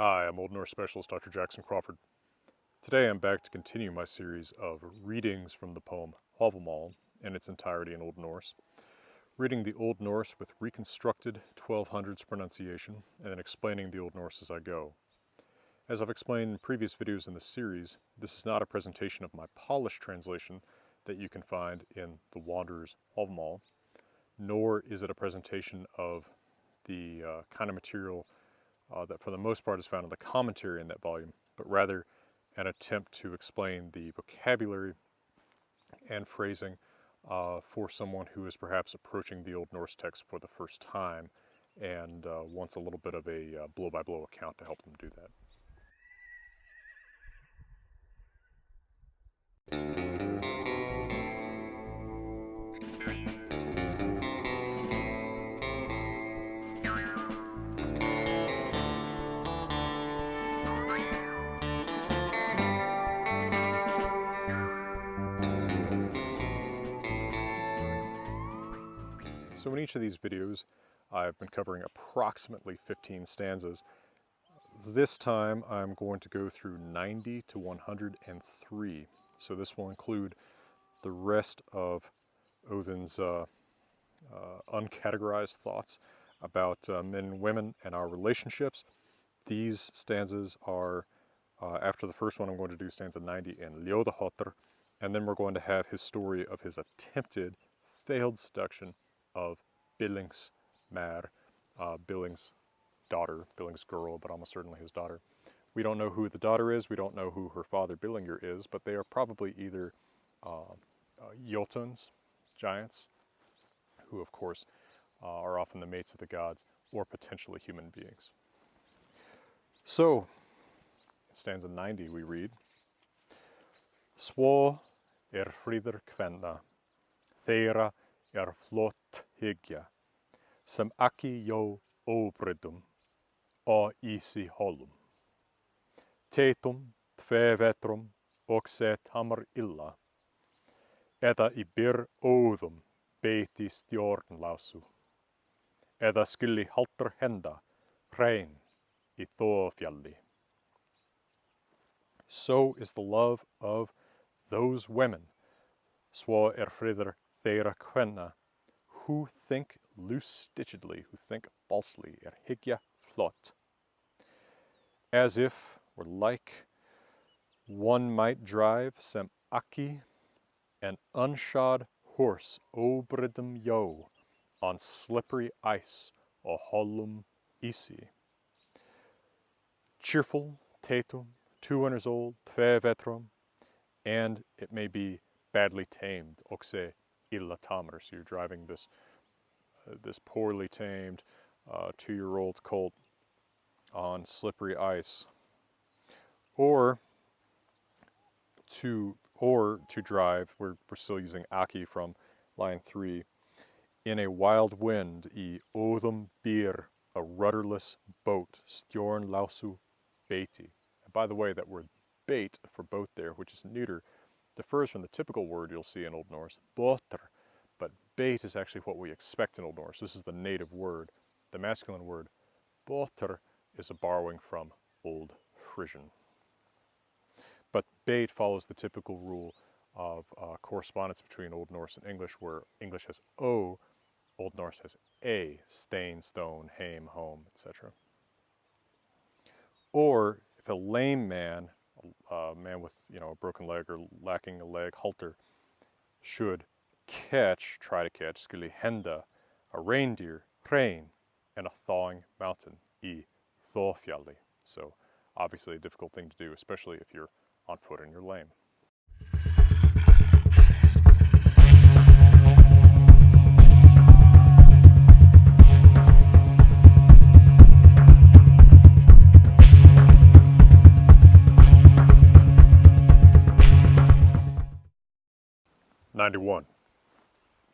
Hi, I'm Old Norse Specialist Dr. Jackson Crawford. Today I'm back to continue my series of readings from the poem Hávamál in its entirety in Old Norse, reading the Old Norse with reconstructed 1200s pronunciation and then explaining the Old Norse as I go. As I've explained in previous videos in this series, this is not a presentation of my polished translation that you can find in the Wanderer's Hávamál, nor is it a presentation of the kind of material that for the most part is found in the commentary in that volume, but rather an attempt to explain the vocabulary and phrasing for someone who is perhaps approaching the Old Norse text for the first time and wants a little bit of a blow-by-blow account to help them do that. So in each of these videos, I've been covering approximately 15 stanzas. This time I'm going to go through 90 to 103. So this will include the rest of Óðinn's uncategorized thoughts about men and women and our relationships. These stanzas are, after the first one I'm going to do stanza 90 in Ljóðaháttr, and then we're going to have his story of his attempted failed seduction of Billings mær, Billings' daughter, Billings' girl, but almost certainly his daughter. We don't know who the daughter is, we don't know who her father Billinger is, but they are probably either Jotuns, giants, who of course are often the mates of the gods, or potentially human beings. So, stanza 90 we read, Svo friður kvenna, þeirra flott hyggja, sem ekki jó óbreytum, á ísi holum. Tetum, vetrum, og set hamar illa, eða í byr óðum beiti stjórnlásu, eða skuli haltra henda hrein í þófjalli. So is the love of those women, svo friður þeirra kvenna, who think loose-stitchedly, who think falsely, hyggja flott, as if, or like, one might drive sem ekki, an unshod horse óbreytum jó, on slippery ice, or holum ísi. Cheerful, tetum, 2 winters old, vetrum, and it may be badly tamed, oxe illa tamar, so you're driving this poorly tamed 2-year-old colt on slippery ice, or to drive, we're still using aki from line 3, in a wild wind í óðum byr, a rudderless boat, stjórnlásu beiti. And by the way, that word bait for boat there, which is neuter, differs from the typical word you'll see in Old Norse, båtr, but bait is actually what we expect in Old Norse. This is the native word. The masculine word, båtr, is a borrowing from Old Frisian. But bait follows the typical rule of correspondence between Old Norse and English, where English has O, Old Norse has A, stain, stone, hame, home, etc. Or if a lame man, a man with a broken leg or lacking a leg, halter, should try to catch, skuli henda, a reindeer, hrein, in a thawing mountain, í þófjalli. So obviously a difficult thing to do, especially if you're on foot and you're lame.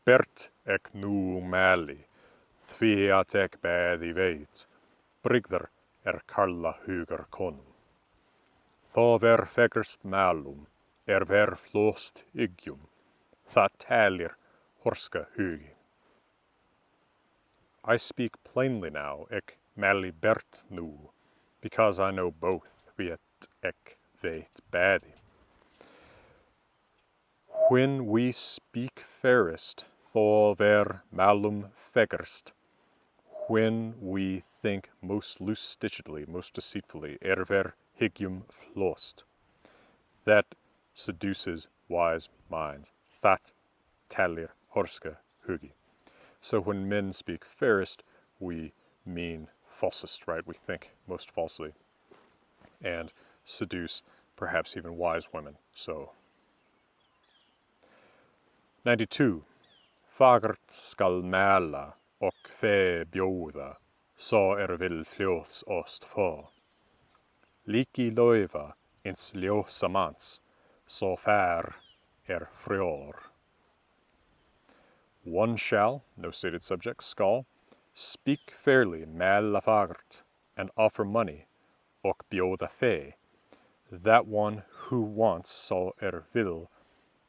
Bert ek nú mæli, þvíat ek bæði veit, brigör karla Hugr konum. Þó fegurst mælum, ver flóst yggjum, það talir horska hugi. I speak plainly now, ek mæli Bert nú, because I know both þvíat, veit, bæði. When we speak fairest, þó ver malum fegurst. When we think most loose-stitchedly, most deceitfully, ver hyggjum flost. That seduces wise minds. That talir horska hugi. So when men speak fairest, we mean falsest, right? We think most falsely. And seduce perhaps even wise women. So 92. Fagrt skal mæla och bjóða, så vill fljóts ost få. Liki loiva ins ljósa mans, så fær frjór. One shall, no stated subject, skal, speak fairly, mæla fagrt, and offer money, och bjóða fe, that one who wants, så vill,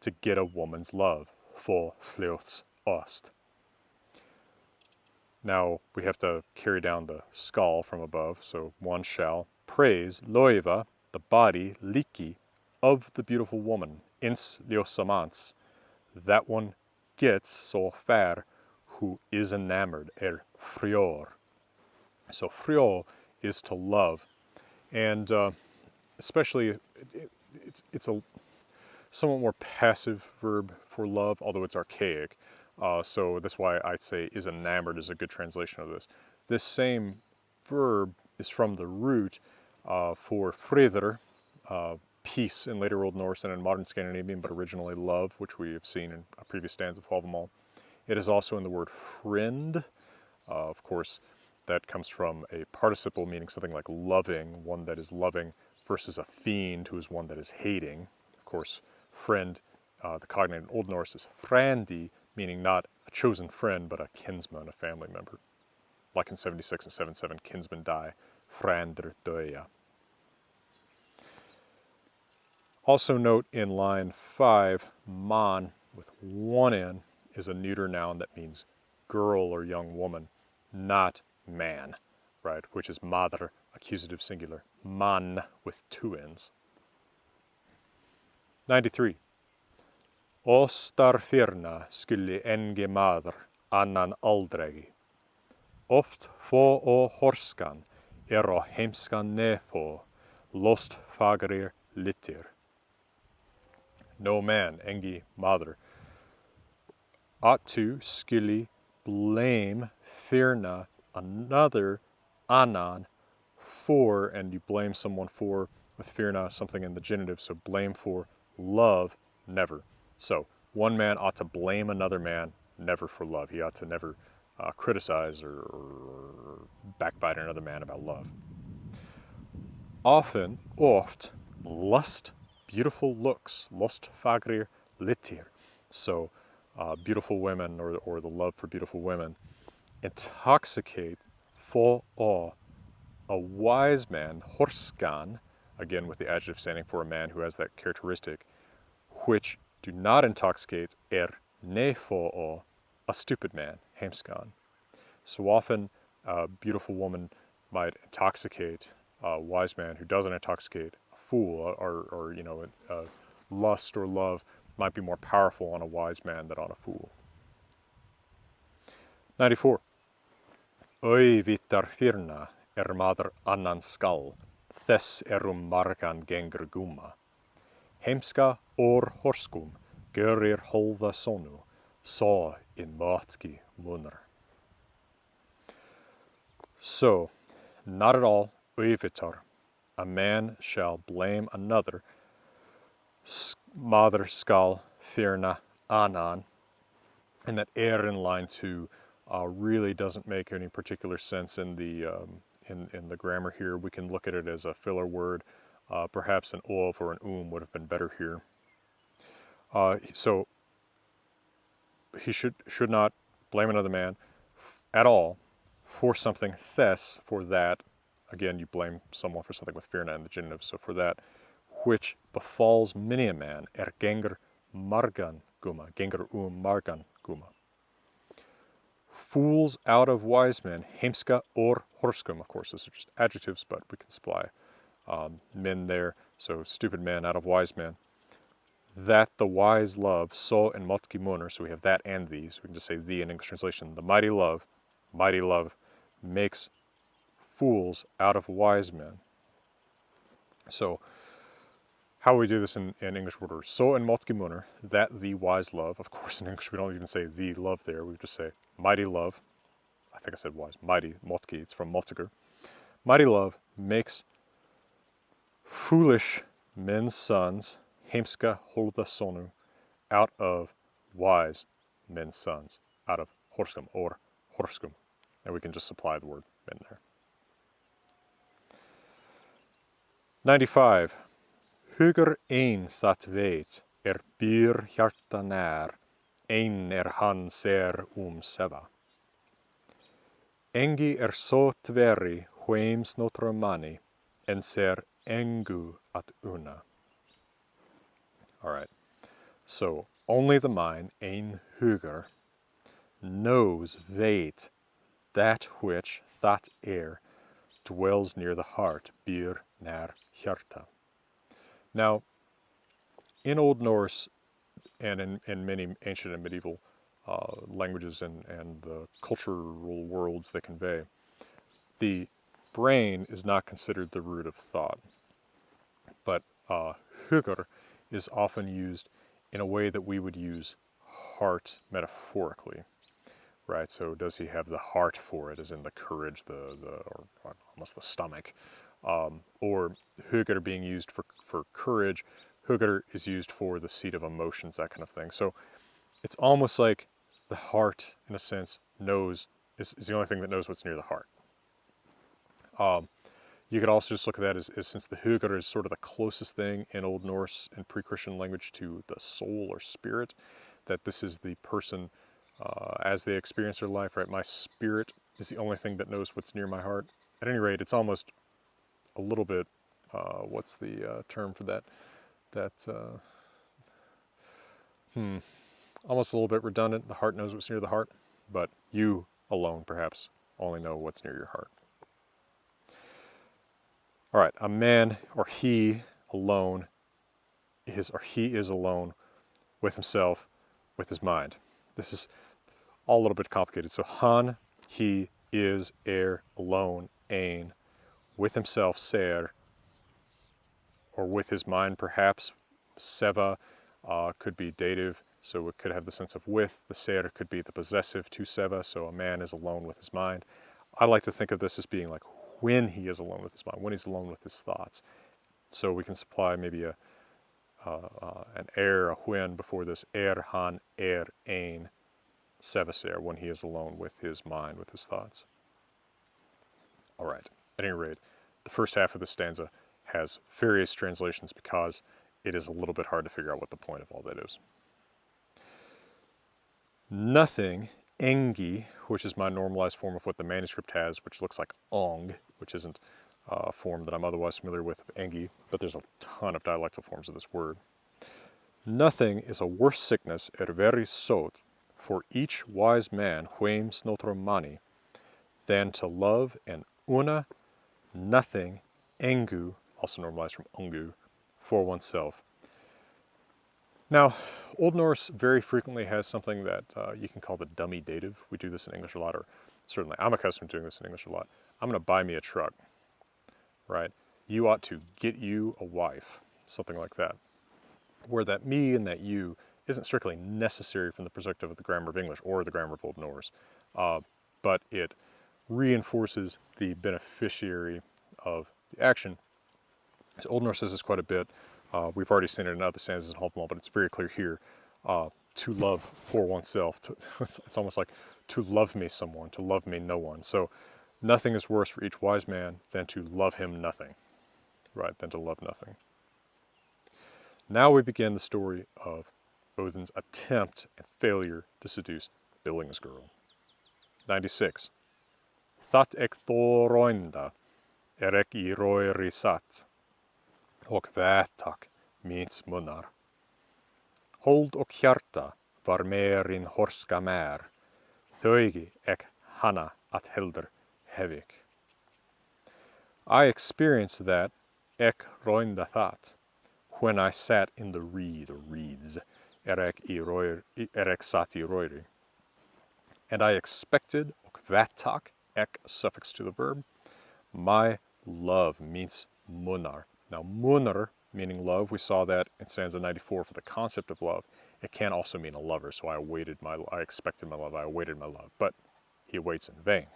to get a woman's love, for fljóts ost. Now we have to carry down the skal from above, so one shall praise loiva, the body, liki, of the beautiful woman, ins ljósamans, that one gets, så fær, who is enamored, frjór. So frjór is to love, and especially it's a somewhat more passive verb for love, although it's archaic. So that's why I say is enamored is a good translation of this. This same verb is from the root for friður, peace in later Old Norse and in modern Scandinavian, but originally love, which we have seen in a previous stanza of Hávamál. It is also in the word friend. Of course, that comes from a participle meaning something like loving, one that is loving, versus a fiend, who is one that is hating. Of course, friend, the cognate in Old Norse is frandi, meaning not a chosen friend, but a kinsman, a family member. Like in 76 and 77, kinsmen die, frændur døya. Also note in line 5, man, with one N, is a neuter noun that means girl or young woman, not man, right? Which is madr, accusative singular. Man with two N's. 93. Ostarfirna skulle engi madr annan aldregi. Oft få og horskan og heimskan nefo, lost fagrir litir. No man, engi mother, ought to, skuli, blame, firna, another, annan, for, and you blame someone for, with firna, something in the genitive, so blame for, love, never. So, one man ought to blame another man, never for love. He ought to never criticize or backbite another man about love. Often, oft, lust, beautiful looks, lust fagrir litir. So, beautiful women, or the love for beautiful women, intoxicate for a wise man, horskan, again with the adjective standing for a man who has that characteristic, which do not intoxicate nefo, a stupid man, heimskan. So often, a beautiful woman might intoxicate a wise man who doesn't intoxicate a fool, or lust or love might be more powerful on a wise man than on a fool. 94. Vittar firna maður annan skal, þess margan gengur guma. Heimska or horskum, görir holda sonu, så in matski munner. So, not at all vittar, a man shall blame another, maður skal firna annan, and that in line 2 really doesn't make any particular sense in the grammar here. We can look at it as a filler word. Perhaps an ov or an would have been better here. So he should not blame another man at all for something. Thes, for that. Again, you blame someone for something with firna in the genitive. So for that, which befalls many a man, gengur margan guma, gengur margan guma. fools out of wise men, heimska or horskum. Of course, those are just adjectives, but we can supply men there. So stupid men out of wise men. That the wise love, so and motki munner, so we have that and these. We can just say the in English translation. The mighty love makes fools out of wise men. So how we do this in English order. So and motki munner, that the wise love. Of course, in English we don't even say the love there. We just say mighty love. I think I said wise. Mighty, motki, it's from motiger. Mighty love makes foolish men's sons, heimska holda sonu, out of wise men's sons, out of horskum or horskum. And we can just supply the word men there. 95. Hugr einn veit, byr hjarta nær, einn hann ser sefa. Engi sótt verri, hveim snotrum manni, en ser engu at una. All right, so only the mind, ein hugr, knows, veit, that which, that dwells near the heart, byr nær hjarta. Now, in Old Norse and in many ancient and medieval languages and the cultural worlds they convey, the brain is not considered the root of thought, but hugr is often used in a way that we would use heart metaphorically, right? So does he have the heart for it, as in the courage, or almost the stomach, or hugr being used for courage. Hugr is used for the seat of emotions, that kind of thing. So it's almost like the heart, in a sense, is the only thing that knows what's near the heart. You could also just look at that as since the hugr is sort of the closest thing in Old Norse and pre-Christian language to the soul or spirit, that this is the person as they experience their life, right? My spirit is the only thing that knows what's near my heart. At any rate, it's almost a little bit, what's the term for that? Almost a little bit redundant. The heart knows what's near the heart, but you alone perhaps only know what's near your heart. All right, a man or he alone is alone with himself, with his mind. This is all a little bit complicated. So hann, he is alone, ein, with himself, ser, or with his mind perhaps. Sefa could be dative, so it could have the sense of with. The ser could be the possessive to sefa, so a man is alone with his mind. I like to think of this as being like when he is alone with his mind, when he's alone with his thoughts. So we can supply maybe an a when before this, hann, ein, sefa ser, when he is alone with his mind, with his thoughts. All right, at any rate, the first half of the stanza has various translations because it is a little bit hard to figure out what the point of all that is. Nothing, engi, which is my normalized form of what the manuscript has, which looks like ong, which isn't a form that I'm otherwise familiar with of engi, but there's a ton of dialectal forms of this word. Nothing is a worse sickness, verri sótt, for each wise man, hveim snotrum manni, than to love an una, nothing, engu, also normalized from ungu, for oneself. Now, Old Norse very frequently has something that you can call the dummy dative. We do this in English a lot, or certainly I'm accustomed to doing this in English a lot. I'm going to buy me a truck, right? You ought to get you a wife, something like that. Where that me and that you isn't strictly necessary from the perspective of the grammar of English or the grammar of Old Norse, but it reinforces the beneficiary of the action. So Old Norse says this quite a bit. We've already seen it in other stanzas in Hávamál, but it's very clear here. To love for oneself. It's almost like to love me someone, to love me no one. So nothing is worse for each wise man than to love him nothing, right? Than to love nothing. Now we begin the story of Óðinn's attempt and failure to seduce Billings' girl. 96. That ek þóroinda ek í roiri satt, og vætak míns munnar. Hold og hjarta var meir in horska mer, þaugi ek hana at heldur hevik. I experienced that ek roinda that when I sat in the reed or reeds erek sat I roiri. And I expected ok vatak ek suffix to the verb. My love means munar. Now munar meaning love, we saw that in stanza 94 for the concept of love. It can also mean a lover, so I expected my love, I awaited my love, but he waits in vain.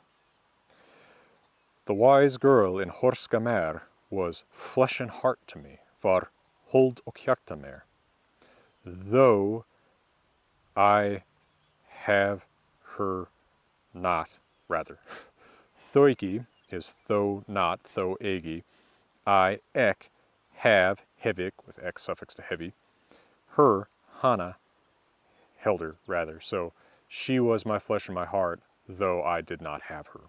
The wise girl in Horska mer was flesh and heart to me, var hold och hjarta mer. Though I have her not, rather. Þaugi is though not, though egi. I ek have hevik with x suffix to heavy. Her hana held her rather. So she was my flesh and my heart, though I did not have her.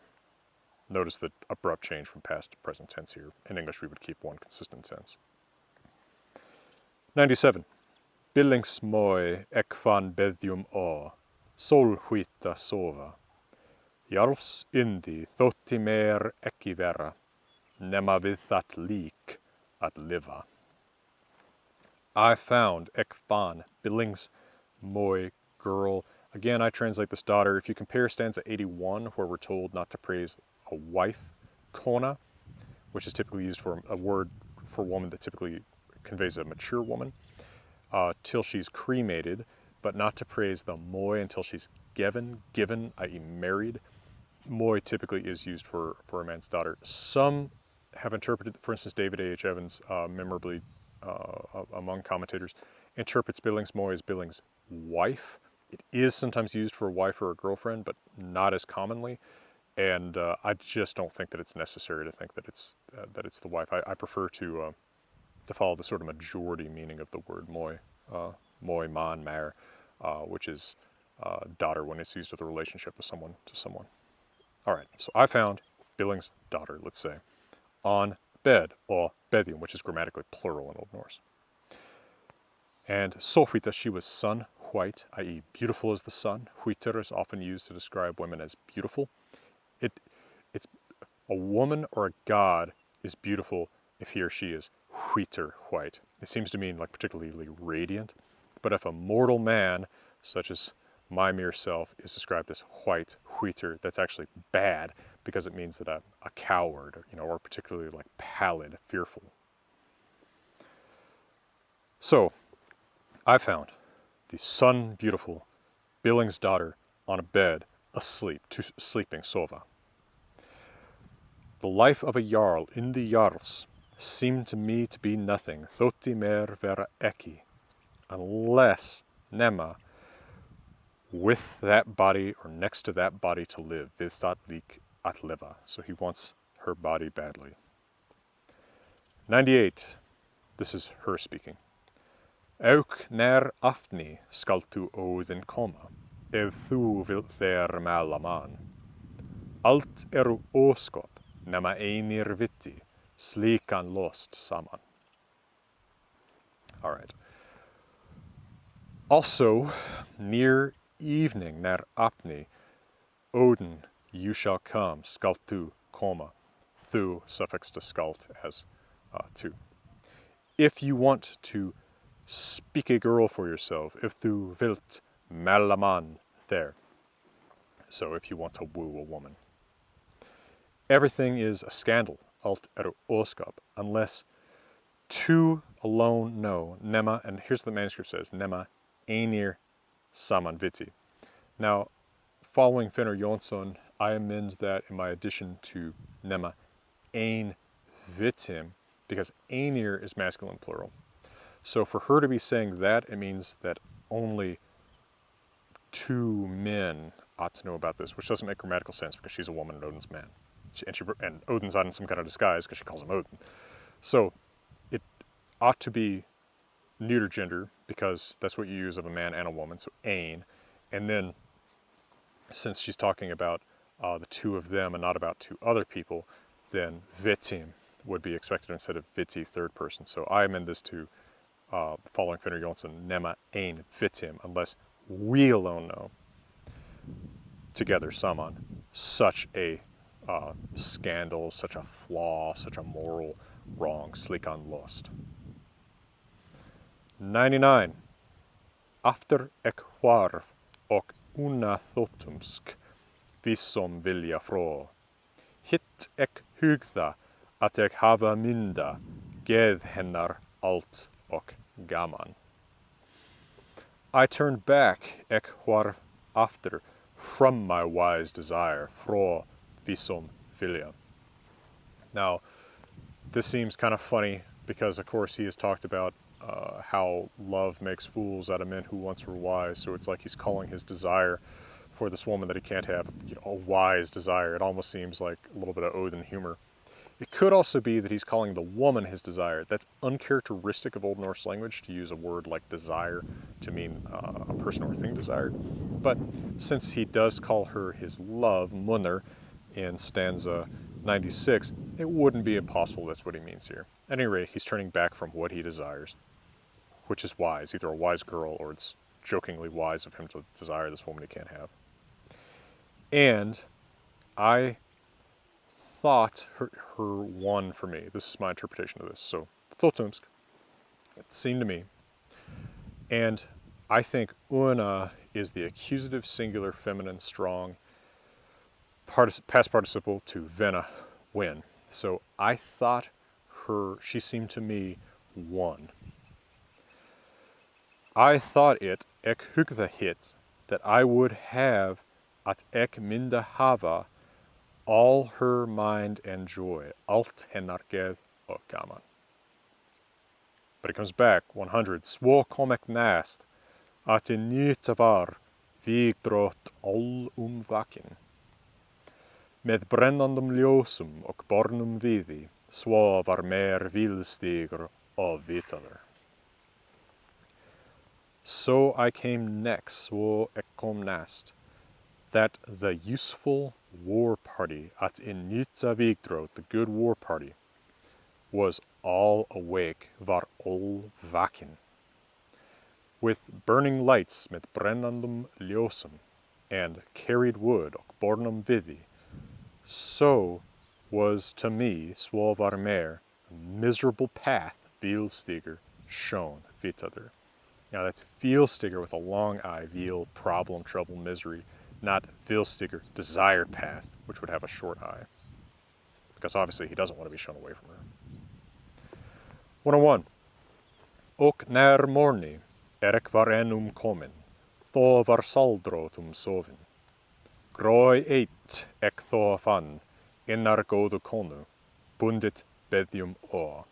Notice the abrupt change from past to present tense here. In English we would keep one consistent tense. 97. Billings moi ek fann beðjum solhuita sova. Jarls indi þótti mer ekki vera, nema við that lík at liva. I found ek fann Billings moi girl. Again, I translate this daughter. If you compare stanza 81, where we're told not to praise a wife, kona, which is typically used for a word for woman that typically conveys a mature woman, till she's cremated, but not to praise the moi until she's given, i.e. married. Moi typically is used for a man's daughter. Some have interpreted, for instance, David A.H. Evans, memorably among commentators, interprets Billings moi as Billings' wife. It is sometimes used for a wife or a girlfriend, but not as commonly. And I just don't think that it's necessary to think that it's the wife. I prefer to follow the sort of majority meaning of the word moi, moi man mer, which is daughter when it's used with a relationship with someone to someone. All right, so I found Billings' daughter, let's say, on bed, or beðjum, which is grammatically plural in Old Norse. And solhuita, she was sun white, i.e. beautiful as the sun. Huitir is often used to describe women as beautiful. It's a woman or a god is beautiful if he or she is huitir, white. It seems to mean like particularly radiant. But if a mortal man, such as my mere self, is described as white, huitir, that's actually bad because it means that I'm a coward, or particularly like pallid, fearful. So, I found the sun beautiful Billings' daughter on a bed, asleep, sleeping sova. The life of a jarl in the jarls seemed to me to be nothing, þótti mer vera ekki, unless nema with that body or next to that body to live, við that lík at liva. So he wants her body badly. 98. This is her speaking. Auk nær afni skalt þú Óðinn koma, ef þú vilt þér mæla mann. Allt óskap, nema einir viti, slíkan lost saman. All right. Also, near evening, nær afni, Óðinn, you shall come, skalt þú koma. Thu, suffix to skalt as to. If you want to speak a girl for yourself, if þú vilt mæla mann there. So if you want to woo a woman. Everything is a scandal, allt óskap, unless two alone know, nema, and here's what the manuscript says, nema einir saman viti. Now, following Finnur Jónsson, I amend that in my addition to nema ein vitim, because einir is masculine plural. So for her to be saying that, it means that only two men ought to know about this, which doesn't make grammatical sense because she's a woman and Ódinn's man. And Ódinn's not in some kind of disguise because she calls him Óðinn. So it ought to be neuter gender because that's what you use of a man and a woman, so ein. And then since she's talking about the two of them and not about two other people, then vitim would be expected instead of viti, third person. So I amend this to, following Finnur Jónsson, nema ein vitim, unless we alone know. together saman. Such a scandal, such a flaw, such a moral wrong, slikan lost. 99. After ek hvarf och unna þóttumsk vissom vilja frå. Hitt ek hugða att ek hava mynda geð hennar allt och gaman. I turned back ek hvarf after from my wise desire frå vissom vilja. Now, this seems kind of funny because, of course, he has talked about how love makes fools out of men who once were wise. So it's like he's calling his desire for this woman that he can't have, a wise desire. It almost seems like a little bit of Óðinn humor. It could also be that he's calling the woman his desire. That's uncharacteristic of Old Norse language to use a word like desire to mean a person or thing desired. But since he does call her his love, munner, in stanza 96, it wouldn't be impossible that's what he means here. At any rate, he's turning back from what he desires, which is wise, either a wise girl or it's jokingly wise of him to desire this woman he can't have. And I thought her won for me. This is my interpretation of this. So, þóttumsk, it seemed to me. And I think una is the accusative singular feminine strong past participle to vena, win. So I thought she seemed to me won. I thought it, ek hugða hit, that I would have at ek mynda hava all her mind and joy, allt hennar geð og gaman. But it comes back, 100, svo kom ek næst, at I nýta var, vígdrótt all vakin. Með brennandum ljósum og bornum viði, svo var meir vilstigur og vitaður. So I came next, svo ek kom næst, that the useful war party at nýta vígdrótt, the good war party, was all awake, var all vakin. With burning lights með brennandum ljósum, and carried wood og bornum viði, so was to me, svo var meir, a miserable path, vilstigur, shown, vitaður. Now that's vilstigur with a long I, vil, problem, trouble, misery, not vilstigur, desired path, which would have a short I. Because obviously he doesn't want to be shown away from her. 101. Ok nær morni, ek var enn komin, þó var saldrótum sofin. Grói eitt ek þó fann, innar góðu konu, bundit beðjum ó.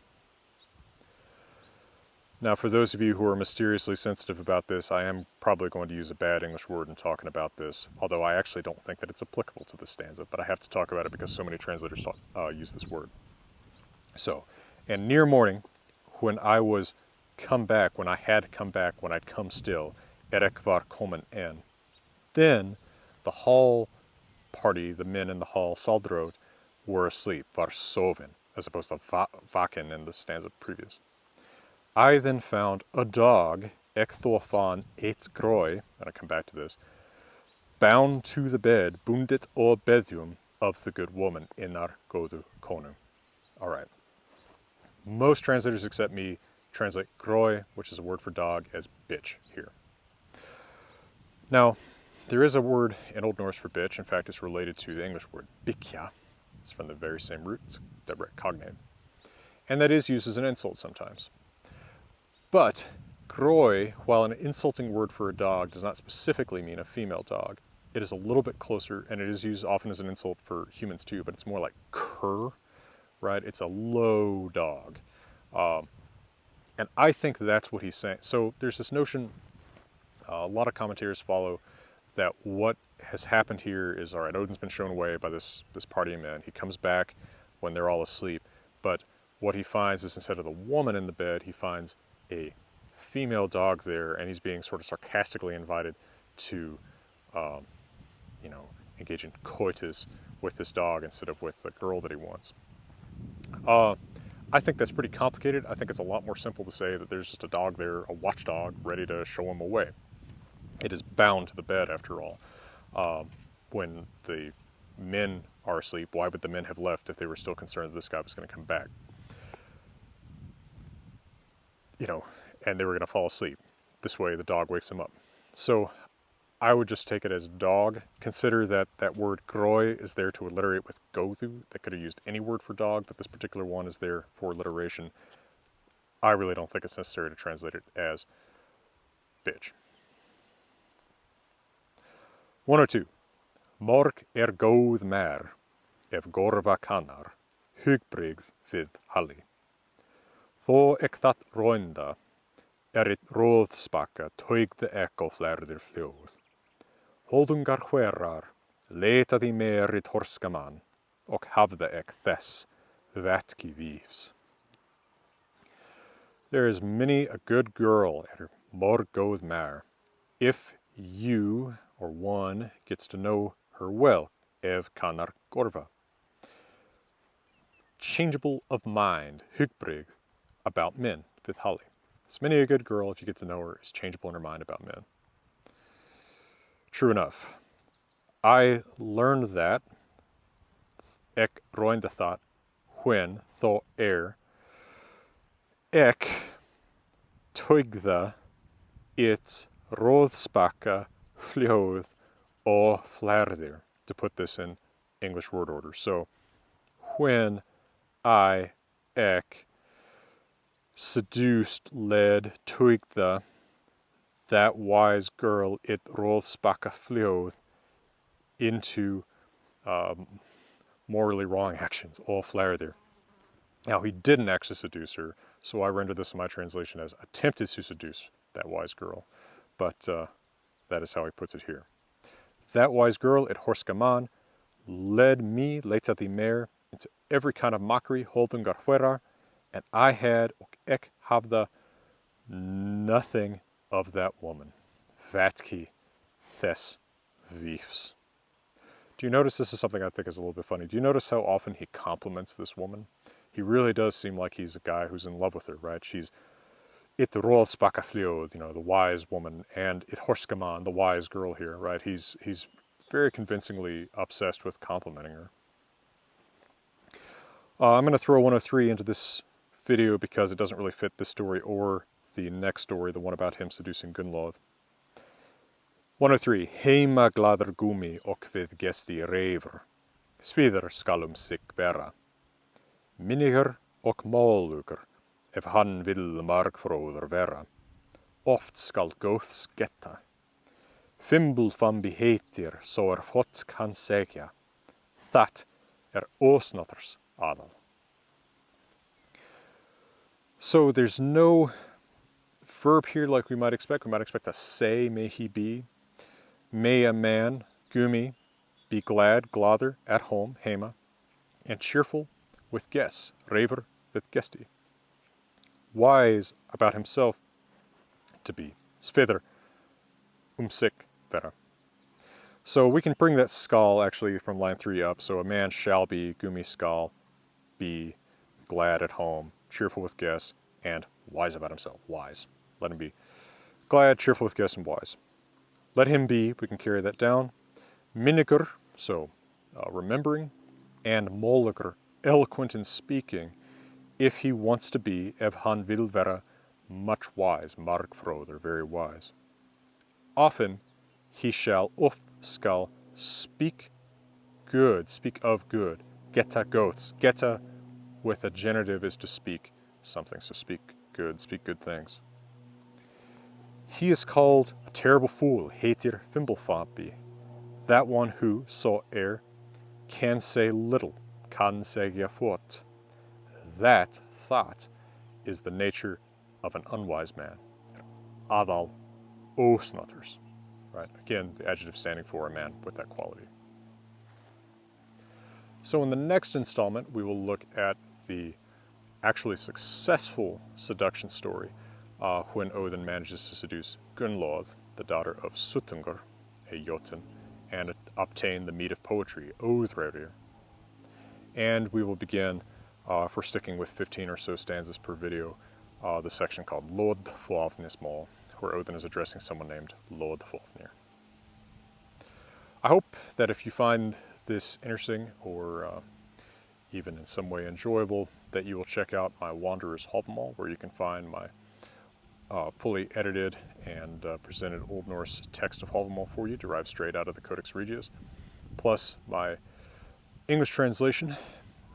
Now, for those of you who are mysteriously sensitive about this, I am probably going to use a bad English word in talking about this, although I actually don't think that it's applicable to this stanza, but I have to talk about it because so many translators use this word. So, and near morning, when I was come back, when I had come back, when I'd come still, ek var komin enn, then the hall party, the men in the hall, saldrot, were asleep, var sovin, as opposed to vakin in the stanza previous. I then found a dog, ek þó fann eitt grói, and I come back to this, bound to the bed, bundit ó beðjum, of the good woman, innar góðu konum. All right. Most translators except me translate grói, which is a word for dog, as bitch here. Now, there is a word in Old Norse for bitch. In fact, it's related to the English word bikja. It's from the very same root. It's direct cognate. And that is used as an insult sometimes. But grói, while an insulting word for a dog, does not specifically mean a female dog. It is a little bit closer, and it is used often as an insult for humans too, but it's more like cur, right? It's a low dog. And I think that's what he's saying. So there's this notion, a lot of commentators follow, that what has happened here is, all right, Óðinn's been shown away by this party of men. He comes back when they're all asleep, but what he finds is instead of the woman in the bed, he finds a female dog there, and he's being sort of sarcastically invited to, engage in coitus with this dog instead of with the girl that he wants. I think that's pretty complicated. I think it's a lot more simple to say that there's just a dog there, a watchdog, ready to show him away. It is bound to the bed, after all. when the men are asleep, why would the men have left if they were still concerned that this guy was going to come back? You know, and they were going to fall asleep. This way the dog wakes them up. So I would just take it as dog. Consider that that word groi is there to alliterate with gothu. That could have used any word for dog, but this particular one is there for alliteration. I really don't think it's necessary to translate it as bitch. 102. Morg góð mer, ef gorfa kannar, hugbrigð við halli. Þó ek það roinda, eitt róðspakka tøygði ek og flerðir fljóð. Holdungar hverar, letaði merit horska mann, og hafði ek þess vetki vífs. There is many a good girl at her morg góð mer, if you, or one, gets to know her well, ef kannar gorfa. Changeable of mind, hugbrigð, about men, við halli. It's many a good girl, if you get to know her, is changeable in her mind about men. True enough. I learned that, ek roinda það, when, þó ek tøygða it róðspakka fljóð og flerðir, to put this in English word order. So, when I, ek, seduced, led, tøygða, that wise girl, it róðspakka fljóð, into morally wrong actions, all flerðir. Now, he didn't actually seduce her, so I render this in my translation as attempted to seduce that wise girl, but that is how he puts it here. That wise girl at Horskaman led me, letaði mer, into every kind of mockery, holdungar hverar, and I had, og ek hafða, nothing of that woman. Vatki þess vífs. Do you notice this is something I think is a little bit funny? Do you notice how often he compliments this woman? He really does seem like he's a guy who's in love with her, right? She's it róðspakka fljóð, you know, the wise woman, and it horskaman, the wise girl here, right? He's very convincingly obsessed with complimenting her. I'm going to throw 103 into this video because it doesn't really fit this story or the next story, the one about him seducing Gunnlod. 103. Heima glaður gumi og við gesti reyfur, svíður skal sig vera. Minniger og málugur, ef hann vill margfróður vera. Oft skal góðs getta. Fimbulfambi heitir, svo fótt kann segja. Það ósnotturs aðal. So there's no verb here like we might expect. We might expect a say, may he be. May a man, gumi, be glad, glaður, at home, heima, and cheerful with guests, reyfur with gesti. Wise about himself to be, svíður sig vera. So we can bring that skal actually from line 3 up. So a man shall be, gumi skal, be glad at home, cheerful with guests, and wise about himself, wise. Let him be glad, cheerful with guests, and wise. Let him be, we can carry that down. Minniger, so remembering, and málugur, eloquent in speaking, if he wants to be, ef hann vill vera, much wise, margfróður, very wise. Often he shall, oft skal, speak good, speak of good, geta góðs. Geta with a genitive is to speak something, so speak good things. He is called a terrible fool, heitir fimbulfambi, that one who, so can say little, kann segja fótt. That thought is the nature of an unwise man. Aðal ósnotturs, right? Again, the adjective standing for a man with that quality. So in the next installment, we will look at the actually successful seduction story when Óðinn manages to seduce Gunnlod, the daughter of Suttungr, a Jotun, and obtain the meat of poetry, Óðrerir. And we will begin, if we're sticking with 15 or so stanzas per video, the section called Lod Flavnismál, where Óðinn is addressing someone named Lod Flavnir. I hope that if you find this interesting or even in some way enjoyable, that you will check out my Wanderer's Hávamál, where you can find my fully edited and presented Old Norse text of Hávamál for you, derived straight out of the Codex Regius, plus my English translation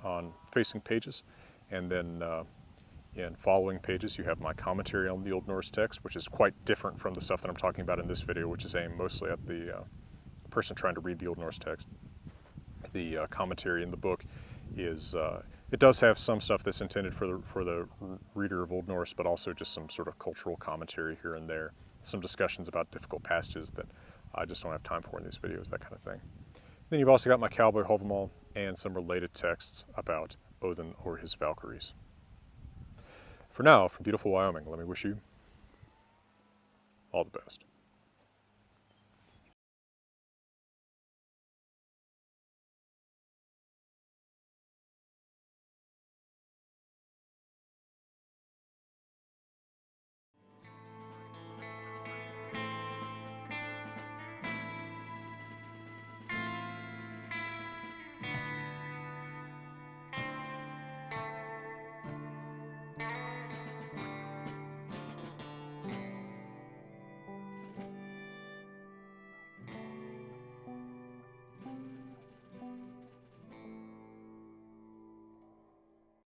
on facing pages, and then in following pages you have my commentary on the Old Norse text, which is quite different from the stuff that I'm talking about in this video, which is aimed mostly at the person trying to read the Old Norse text. The commentary in the book is, it does have some stuff that's intended for the reader of Old Norse, but also just some sort of cultural commentary here and there, some discussions about difficult passages that I just don't have time for in these videos, that kind of thing. Then you've also got my Cowboy Hávamál and some related texts about Óðinn or his Valkyries. For now, from beautiful Wyoming, let me wish you all the best.